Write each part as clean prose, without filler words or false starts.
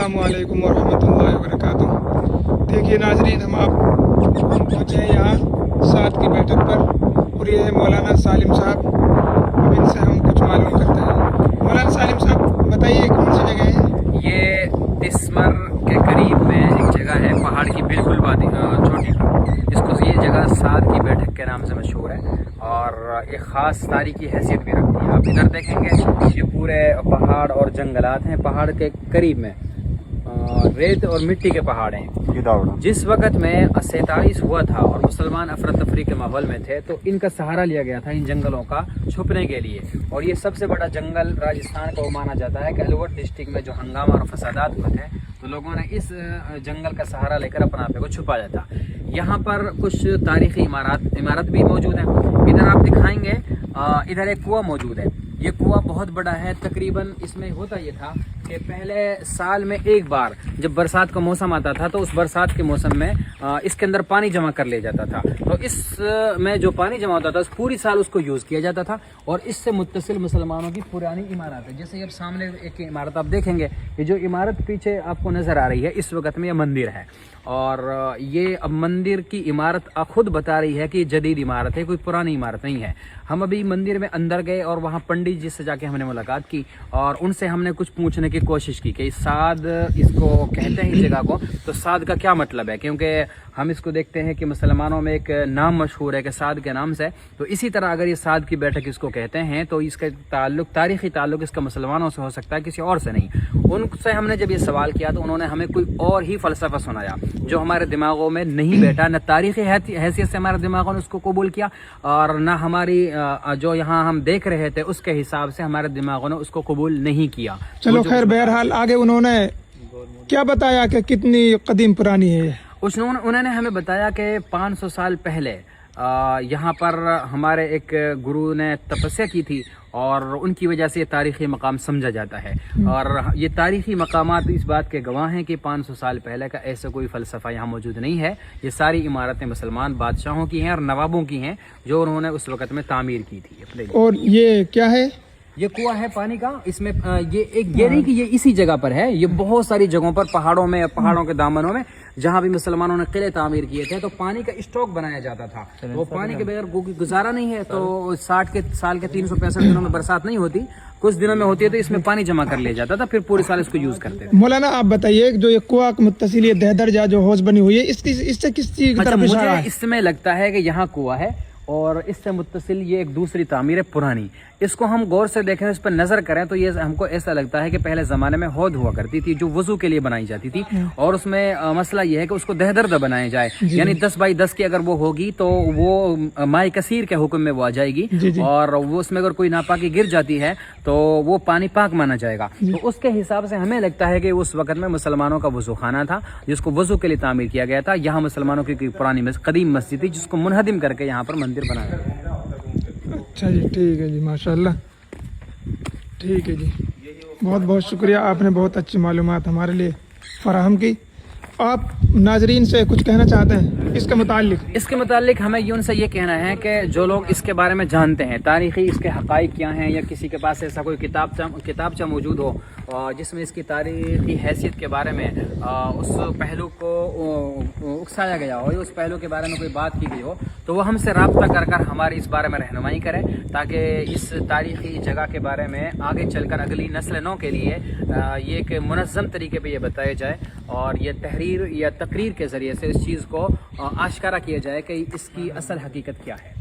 अस्सलामुअलैकुम वरहमतुल्लाहि वबरकातुहू। देखिए नाजरीन, हम पहुँचे हैं यहाँ साद की बैठक पर और ये है मौलाना सालिम साहब। अब इनसे हम कुछ मालूम करते हैं। मौलाना सालिम साहब बताइए कौन सी जगह है? ये तिस्मर के करीब में एक जगह है, पहाड़ की बिल्कुल वादी चोटी पर। इसको ये जगह साद की बैठक के नाम से मशहूर है और एक ख़ास तारीखी हैसियत भी रखती है। आप इधर देखेंगे ये पूरे पहाड़ और जंगलात हैं। पहाड़ के करीब में रेत और मिट्टी के पहाड़ हैं। जिस वक्त में 47 हुआ था और मुसलमान अफरा तफरी के माहौल में थे तो इनका सहारा लिया गया था इन जंगलों का छुपने के लिए। और ये सबसे बड़ा जंगल राजस्थान का वो माना जाता है कि अलवर डिस्ट्रिक्ट में जो हंगामा और फसादात हुए थे तो लोगों ने इस जंगल का सहारा लेकर अपने आप को छुपाया था। यहाँ पर कुछ तारीखी इमारत भी मौजूद है। इधर आप दिखाएंगे, इधर एक कुआं मौजूद है। ये कुआं बहुत बड़ा है। तकरीबन इसमें होता ये था कि पहले साल में एक बार जब बरसात का मौसम आता था तो उस बरसात के मौसम में इसके अंदर पानी जमा कर लिया जाता था। तो इस में जो पानी जमा होता था पूरी साल उसको यूज़ किया जाता था। और इससे मुत्तसिल मुसलमानों की पुरानी इमारत है। जैसे अब सामने एक इमारत आप देखेंगे, ये जो इमारत पीछे आपको नज़र आ रही है इस वक्त में ये मंदिर है। और ये अब मंदिर की इमारत खुद बता रही है कि जदीद इमारत है, कोई पुरानी इमारत नहीं है। हम अभी मंदिर में अंदर गए और वहाँ पंडित जी से जाके हमने मुलाकात की और उनसे हमने कुछ पूछने की कोशिश की कि साद इसको कहते हैं इस जगह को, तो साद का क्या मतलब है। क्योंकि हम इसको देखते हैं कि मुसलमानों में एक नाम मशहूर है कि साद के नाम से, तो इसी तरह अगर ये साद की बैठक इसको कहते हैं तो इसका ताल्लुक, तारीखी ताल्लुक इसका मुसलमानों से हो सकता है, किसी और से नहीं। उनसे हमने जब ये सवाल किया तो उन्होंने हमें कोई और ही फ़लसफ़ा सुनाया जो हमारे दिमागों में नहीं बैठा। न तारीख़ी हैसियत से हमारे दिमागों ने उसको कबूल किया और न हमारी जो यहाँ हम देख रहे थे उसके हिसाब से हमारे दिमागों ने उसको कबूल नहीं किया। चलो खैर, बहरहाल आगे उन्होंने क्या बताया कि कितनी कदीम पुरानी है? उन्होंने हमें बताया कि 500 साल पहले यहाँ पर हमारे एक गुरु ने तपस्या की थी और उनकी वजह से ये तारीख़ी मकाम समझा जाता है। और ये तारीख़ी मकामात इस बात के गवाह हैं कि 500 साल पहले का ऐसा कोई फ़लसफ़ा यहाँ मौजूद नहीं है। ये सारी इमारतें मुसलमान बादशाहों की हैं और नवाबों की हैं जो उन्होंने उस वक़्त में तामीर की थी। और ये क्या है? ये कुआं है पानी का। इसमें ये एक नहीं कि ये इसी जगह पर है, ये बहुत सारी जगहों पर पहाड़ों में, पहाड़ों के दामनों में जहाँ भी मुसलमानों ने किले तामीर किए थे तो पानी का स्टॉक बनाया जाता था। वो पानी के बगैर गुजारा नहीं है। तो 60 के साल के 365 दिनों में बरसात नहीं होती, कुछ दिनों में होती है, तो इसमें पानी जमा कर लिया जाता था, फिर पूरे साल इसको यूज करते थे। मौलाना आप बताइए, जो ये कुआं मुत्तसिल ये दहदरजा जो हौज बनी हुई है इससे किस चीज की तरफ इशारा है? इसमें लगता है कि यहाँ कुआं है और इससे मुत्तसिल ये एक दूसरी तामीर है पुरानी। इसको हम गौर से देखें, इस पर नजर करें तो ये हमको ऐसा लगता है कि पहले जमाने में हौद हुआ करती थी जो वजू के लिए बनाई जाती थी। और उसमें मसला ये है कि उसको दहदर्द बनाया जाए, यानी 10 बाई 10 की अगर वो होगी तो वो माए कसीर के हुक्म में वो आ जाएगी और वो उसमें अगर कोई नापाकी गिर जाती है तो वो पानी पाक माना जाएगा। तो उसके हिसाब से हमें लगता है कि उस वक्त में मुसलमानों का वजू खाना था जिसको वजू के लिए तामीर किया गया था। यहाँ मुसलमानों की पुरानी कदीम मस्जिद थी जिसको मुनहदिम करके यहाँ पर मंदिर बनाया गया। अच्छा जी, ठीक है जी, माशाल्लाह, ठीक है जी, बहुत बहुत शुक्रिया, आपने बहुत अच्छी मालूमात हमारे लिए फराहम की। आप नाजरीन से कुछ कहना चाहते हैं इसके मुतालिक? इसके मुतालिक हमें उनसे ये कहना है कि जो लोग इसके बारे में जानते हैं, तारीख़ी इसके हक़ाइक़ क्या हैं, या किसी के पास ऐसा कोई किताबचा मौजूद हो जिसमें इसकी तारीख़ी हैसियत के बारे में उस पहलू को उकसाया गया हो या उस पहलू के बारे में कोई बात की गई हो, तो वो हमसे रब्ता कर हमारी इस बारे में रहनुमाई करें ताकि इस तारीख़ी जगह के बारे में आगे चलकर अगली नस्ल नौ के लिए ये एक मुनज़्ज़म तरीके पर यह बताया जाए और ये तहरीर या तकरीर के ज़रिए से इस चीज़ को आश्कारा किया जाए कि इसकी असल हकीकत क्या है।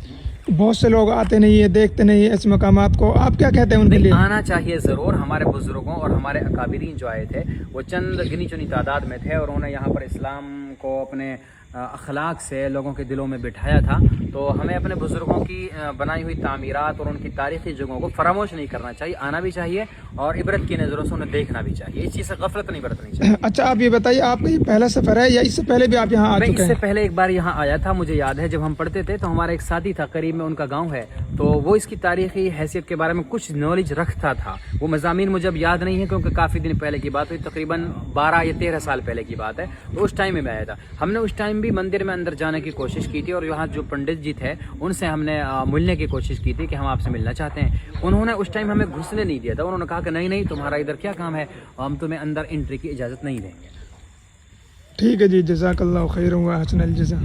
बहुत से लोग आते नहीं है, देखते नहीं है ऐसे मकामात को, आप क्या कहते हैं उनके लिए? आना चाहिए ज़रूर। हमारे बुजुर्गों और हमारे अकाबिरीन जो आए थे वो चंद गिनी चुनी तादाद में थे और उन्होंने यहाँ पर इस्लाम को अपने अखलाक से लोगों के दिलों में बिठाया था। तो हमें अपने बुजुर्गों की बनाई हुई तामीरात और उनकी तारीख़ी जगहों को फरामोश नहीं करना चाहिए, आना भी चाहिए और इबरत की नज़रों से उन्हें देखना भी चाहिए। इस चीज़ से गफलत नहीं बरतनी चाहिए। अच्छा, आप ये बताइए, आपका ये पहला सफ़र है या इससे पहले भी आप यहाँ आ चुके हैं? इससे पहले एक बार यहाँ आया था, मुझे याद है जब हम पढ़ते थे तो हमारा एक साथी था, करीब में उनका गाँव है, تو وہ اس کی تاریخی حیثیت کے بارے میں کچھ نالج رکھتا تھا. وہ مضامین مجھے اب یاد نہیں ہے کیونکہ کافی دن پہلے کی بات ہوئی, تقریباً 12 یا 13 سال پہلے کی بات ہے. تو اس ٹائم میں آیا تھا. ہم نے اس ٹائم بھی مندر میں اندر جانے کی کوشش کی تھی اور یہاں جو پنڈت جی تھے ان سے ہم نے ملنے کی کوشش کی تھی کہ ہم آپ سے ملنا چاہتے ہیں. انہوں نے اس ٹائم ہمیں گھسنے نہیں دیا تھا. انہوں نے کہا کہ نہیں تمہارا ادھر کیا کام ہے, ہم تمہیں اندر انٹری کی اجازت نہیں دیں گے. ٹھیک ہے جی, جزاک اللہ خیر و احسن الجزا.